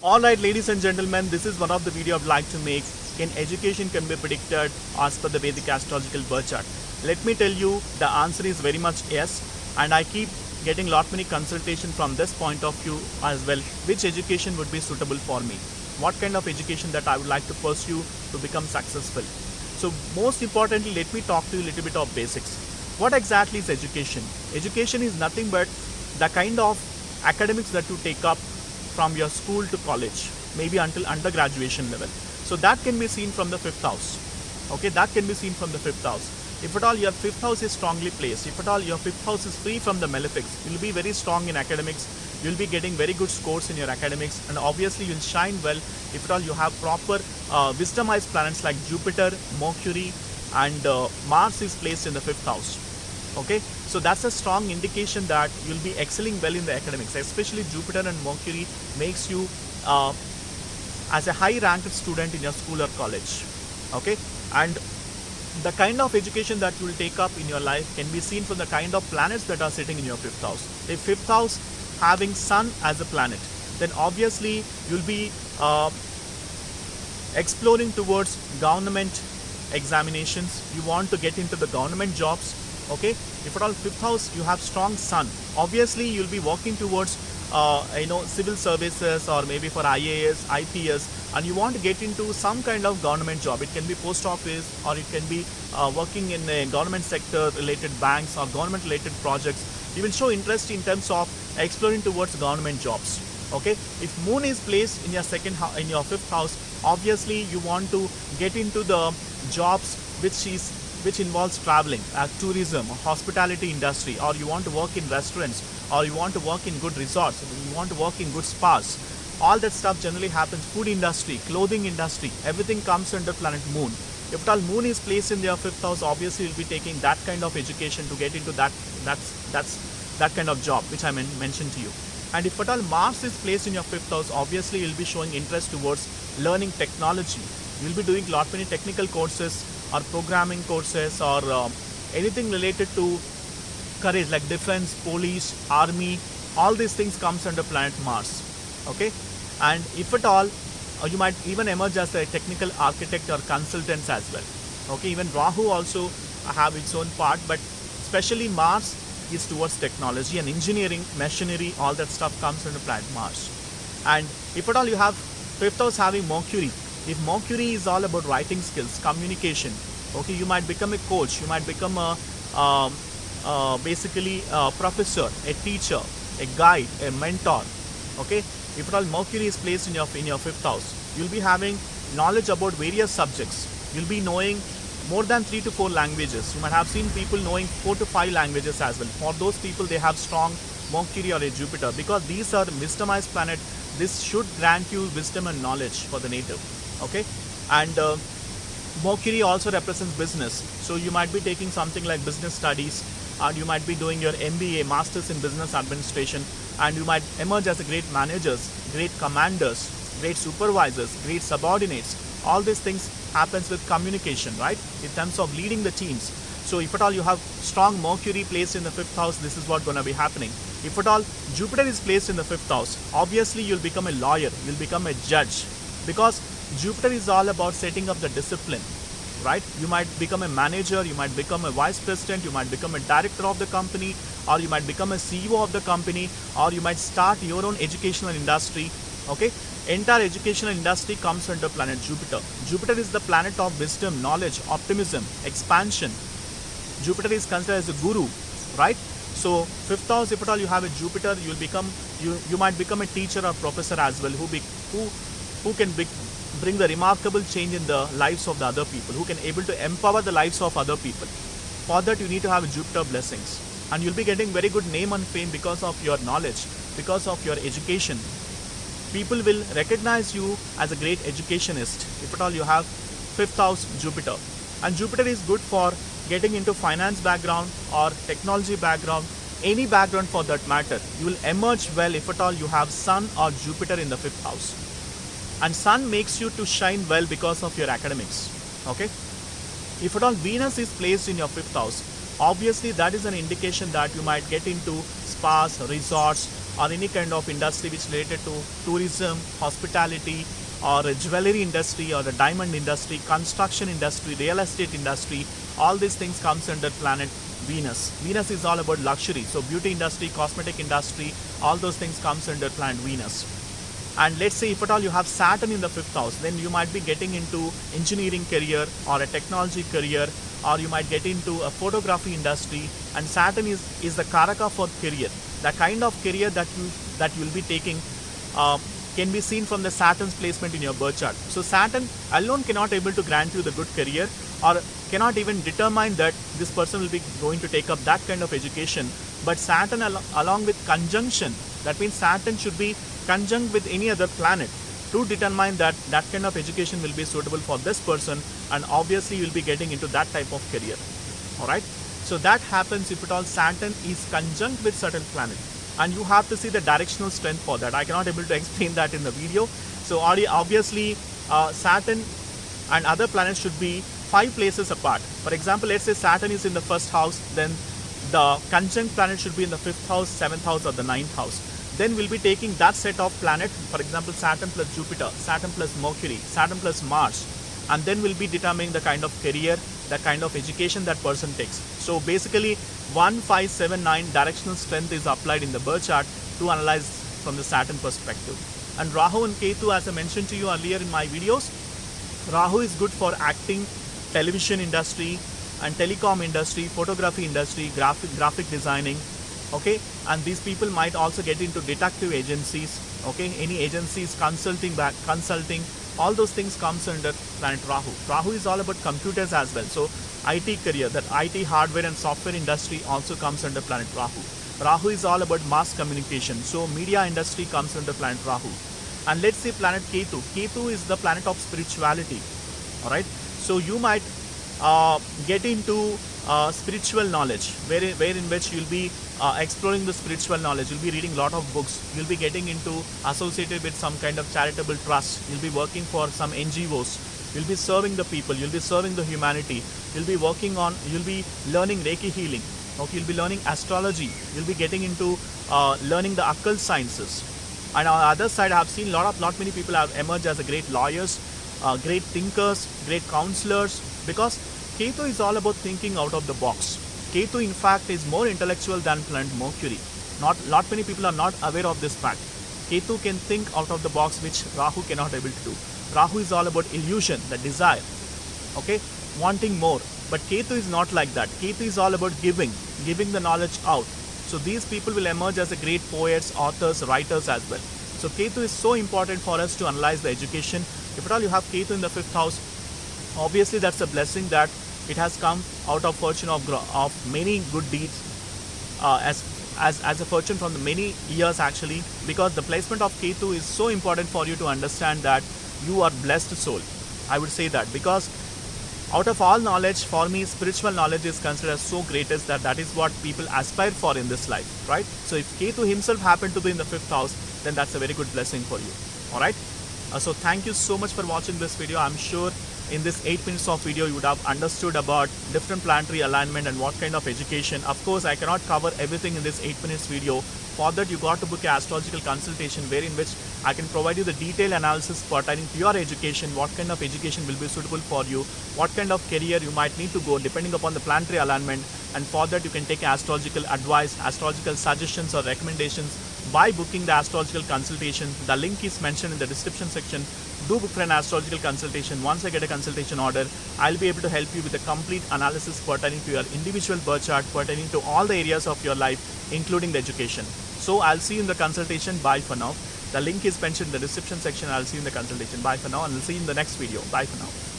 Alright, ladies and gentlemen, this is one of the video I'd like to make. Can education can be predicted as per the Vedic astrological birth chart? Let me tell you, the answer is very much yes, and I keep getting lot many consultation from this point of view as well. Which education would be suitable for me? What kind of education that I would like to pursue to become successful? So most importantly, let me talk to you a little bit of basics. What exactly is education? Education is nothing but the kind of academics that you take up from your school to college, maybe until undergraduation level. So that can be seen from the fifth house. Okay, that can be seen from the fifth house. If at all your fifth house is strongly placed, if at all your fifth house is free from the malefics, you'll be very strong in academics, you'll be getting very good scores in your academics, and obviously you'll shine well if at all you have proper wisdomized planets like Jupiter, Mercury, and Mars is placed in the fifth house. Okay, so that's a strong indication that you'll be excelling well in the academics, especially Jupiter and Mercury makes you as a high ranked student in your school or college. Okay, and the kind of education that you will take up in your life can be seen from the kind of planets that are sitting in your fifth house. If fifth house having Sun as a planet, then obviously you'll be exploring towards government examinations. You want to get into the government jobs. Okay, if at all fifth house you have strong Sun, obviously you'll be working towards civil services or maybe for IAS, IPS, and you want to get into some kind of government job. It can be post office, or it can be working in a government sector related banks or government related projects. You will show interest in terms of exploring towards government jobs. Okay, if Moon is placed in your in your fifth house, obviously you want to get into the jobs which involves traveling, tourism, hospitality industry, or you want to work in restaurants, or you want to work in good resorts, you want to work in good spas. All that stuff generally happens. Food industry, clothing industry, everything comes under planet Moon. If at all Moon is placed in their fifth house, obviously you'll be taking that kind of education to get into that kind of job which I mentioned to you. And if at all Mars is placed in your fifth house, obviously you'll be showing interest towards learning technology. You'll be doing lot many technical courses or programming courses or anything related to courage like defense, police, army. All these things comes under planet Mars. Okay, and if at all you might even emerge as a technical architect or consultant as well. Okay, even Rahu also have its own part, but especially Mars is towards technology and engineering, machinery, all that stuff comes under planet Mars. And if at all you have fifth house having Mercury, if Mercury is all about writing skills, communication, okay, you might become a coach, you might become a basically a professor, a teacher, a guide, a mentor. Okay, if at all Mercury is placed in your fifth house, you'll be having knowledge about various subjects. You'll be knowing more than 3 to 4 languages. You might have seen people knowing 4 to 5 languages as well. For those people, they have strong Mercury or a Jupiter, because these are wisdomized planet. This should grant you wisdom and knowledge for the native. Okay, and Mercury also represents business, so you might be taking something like business studies, and you might be doing your MBA, Masters in Business Administration, and you might emerge as a great managers, great commanders, great supervisors, great subordinates. All these things happens with communication, right, in terms of leading the teams. So if at all you have strong Mercury placed in the fifth house, this is what's going to be happening. If at all Jupiter is placed in the fifth house, obviously you'll become a lawyer, you'll become a judge, because Jupiter is all about setting up the discipline, right? You might become a manager, you might become a vice president, you might become a director of the company, or you might become a CEO of the company, or you might start your own educational industry. Okay, entire educational industry comes under planet Jupiter. Jupiter is the planet of wisdom, knowledge, optimism, expansion. Jupiter is considered as a guru, right? So fifth house, if at all you have a Jupiter, you might become a teacher or professor as well, who can bring the remarkable change in the lives of the other people, who can able to empower the lives of other people. For that you need to have Jupiter blessings, and you'll be getting very good name and fame because of your knowledge, because of your education. People will recognize you as a great educationist if at all you have fifth house Jupiter. And Jupiter is good for getting into finance background or technology background, any background for that matter. You will emerge well if at all you have Sun or Jupiter in the fifth house. And Sun makes you to shine well because of your academics. Okay, if at all Venus is placed in your fifth house, obviously that is an indication that you might get into spas, resorts, or any kind of industry which related to tourism, hospitality, or a jewelry industry, or the diamond industry, construction industry, real estate industry, all these things comes under planet Venus. Venus is all about luxury. So beauty industry, cosmetic industry, all those things comes under planet Venus. And let's say if at all you have Saturn in the 5th house, then you might be getting into engineering career or a technology career, or you might get into a photography industry. And Saturn is the Karaka for career. The kind of career that you will be taking can be seen from the Saturn's placement in your birth chart. So Saturn alone cannot able to grant you the good career, or cannot even determine that this person will be going to take up that kind of education. But Saturn along with conjunction, that means Saturn should be conjunct with any other planet to determine that that kind of education will be suitable for this person, and obviously you will be getting into that type of career. Alright, so that happens if at all Saturn is conjunct with certain planet, and you have to see the directional strength for that. I cannot able to explain that in the video. So obviously Saturn and other planets should be 5 places apart. For example, let's say Saturn is in the 1st house, then the conjunct planet should be in the 5th house, 7th house, or the 9th house. Then we'll be taking that set of planet, for example Saturn plus Jupiter, Saturn plus Mercury, Saturn plus Mars, and then we'll be determining the kind of career, the kind of education that person takes. So basically 1, 5, 7, 9 directional strength is applied in the birth chart to analyze from the Saturn perspective. And Rahu and Ketu, as I mentioned to you earlier in my videos, Rahu is good for acting, television industry and telecom industry, photography industry, graphic designing. Okay, and these people might also get into detective agencies, okay, any agencies, consulting, all those things comes under planet Rahu. Rahu is all about computers as well. So IT career, that IT hardware and software industry also comes under planet Rahu. Rahu is all about mass communication. So media industry comes under planet Rahu. And let's say planet Ketu. Ketu is the planet of spirituality. Alright, so you might get into spiritual knowledge, wherein which you'll be exploring the spiritual knowledge. You'll be reading a lot of books. You'll be getting into associated with some kind of charitable trust. You'll be working for some NGOs. You'll be serving the people. You'll be serving the humanity. You'll be learning Reiki healing. Okay, you'll be learning astrology. You'll be getting into learning the occult sciences. And on the other side, I have seen lot many people have emerged as a great lawyers, great thinkers, great counselors, because Ketu is all about thinking out of the box. Ketu in fact is more intellectual than planet Mercury. Lot many people are not aware of this fact. Ketu can think out of the box, which Rahu cannot able to do. Rahu is all about illusion, the desire, okay, wanting more. But Ketu is not like that. Ketu is all about giving the knowledge out. So these people will emerge as a great poets, authors, writers as well. So Ketu is so important for us to analyze the education. If at all you have Ketu in the 5th house, obviously that's a blessing that it has come out of fortune of many good deeds, as a fortune from the many years actually, because the placement of Ketu is so important for you to understand that you are blessed soul. I would say that, because out of all knowledge, for me spiritual knowledge is considered so greatest that is what people aspire for in this life, right? So if Ketu himself happened to be in the 5th house, then that's a very good blessing for you. Alright, so thank you so much for watching this video. I'm sure in this 8 minutes of video you would have understood about different planetary alignment and what kind of education. Of course, I cannot cover everything in this 8 minutes video. For that, you got to book an astrological consultation, wherein which I can provide you the detailed analysis pertaining to your education, what kind of education will be suitable for you, what kind of career you might need to go depending upon the planetary alignment. And for that, you can take astrological advice, astrological suggestions or recommendations by booking the astrological consultation. The link is mentioned in the description section. Do book for an astrological consultation. Once I get a consultation order, I'll be able to help you with a complete analysis pertaining to your individual birth chart, pertaining to all the areas of your life, including the education. So I'll see you in the consultation. Bye for now. The link is mentioned in the description section. I'll see you in the consultation. Bye for now, and I'll see you in the next video. Bye for now.